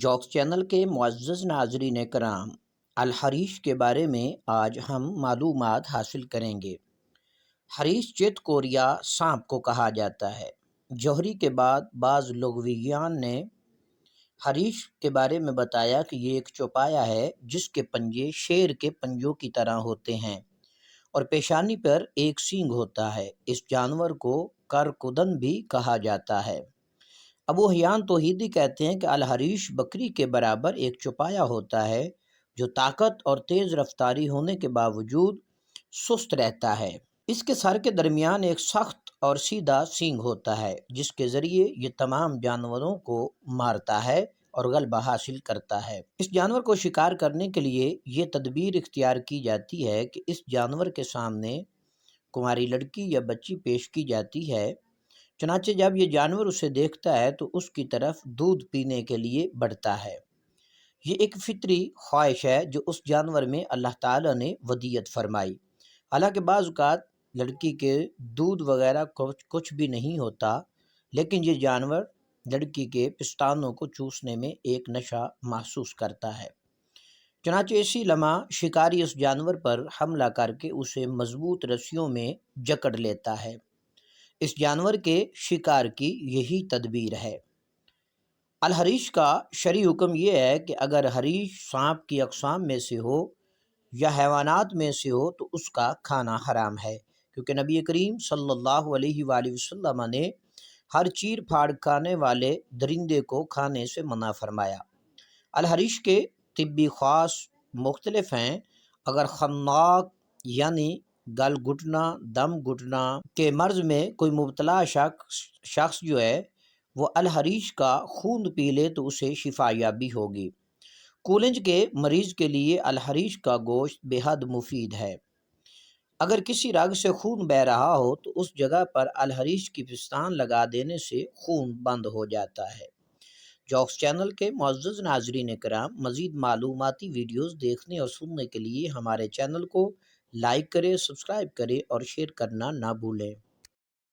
Jokes channel کے معزز ناظرین کرام، الحریش کے بارے میں آج ہم معلومات حاصل کریں گے۔ حریش چیت کوریا سانپ کو کہا جاتا ہے۔ جوہری کے بعد بعض لغویان نے حریش کے بارے میں بتایا کہ یہ ایک چوپایا ہے جس کے پنجے شیر کے پنجوں کی طرح ہوتے ہیں اور پیشانی پر ایک سینگ ہوتا ہے۔ اس جانور کو کرکدن بھی کہا جاتا ہے۔ ابو حیان توحیدی کہتے ہیں کہ الحریش بکری کے برابر ایک چوپایا ہوتا ہے جو طاقت اور تیز رفتاری ہونے کے باوجود سست رہتا ہے۔ اس کے سر کے درمیان ایک سخت اور سیدھا سینگ ہوتا ہے جس کے ذریعے یہ تمام جانوروں کو مارتا ہے اور غلبہ حاصل کرتا ہے۔ اس جانور کو شکار کرنے کے لیے یہ تدبیر اختیار کی جاتی ہے کہ اس جانور کے سامنے کماری لڑکی یا بچی پیش کی جاتی ہے، چنانچہ جب یہ جانور اسے دیکھتا ہے تو اس کی طرف دودھ پینے کے لیے بڑھتا ہے۔ یہ ایک فطری خواہش ہے جو اس جانور میں اللہ تعالیٰ نے ودیت فرمائی۔ حالانکہ بعض اوقات لڑکی کے دودھ وغیرہ کچھ بھی نہیں ہوتا، لیکن یہ جانور لڑکی کے پستانوں کو چوسنے میں ایک نشہ محسوس کرتا ہے۔ چنانچہ اسی لمحہ شکاری اس جانور پر حملہ کر کے اسے مضبوط رسیوں میں جکڑ لیتا ہے۔ اس جانور کے شکار کی یہی تدبیر ہے۔ الحریش کا شرعی حکم یہ ہے کہ اگر حریش سانپ کی اقسام میں سے ہو یا حیوانات میں سے ہو تو اس کا کھانا حرام ہے، کیونکہ نبی کریم صلی اللہ علیہ وآلہ وسلم نے ہر چیر پھاڑ کھانے والے درندے کو کھانے سے منع فرمایا۔ الحریش کے طبی خواص مختلف ہیں۔ اگر خناق یعنی گل گھٹنا، دم گھٹنا کے مرض میں کوئی مبتلا شخص جو ہے وہ الحریش کا خون پی لے تو اسے شفا یابی ہوگی۔ کولنج کے مریض کے لیے الحریش کا گوشت بے حد مفید ہے۔ اگر کسی رگ سے خون بہہ رہا ہو تو اس جگہ پر الحریش کی پستان لگا دینے سے خون بند ہو جاتا ہے۔ جوکس چینل کے معزز ناظرین کرام، مزید معلوماتی ویڈیوز دیکھنے اور سننے کے لیے ہمارے چینل کو لائک کریں، سبسکرائب کریں اور شیئر کرنا نہ بھولیں۔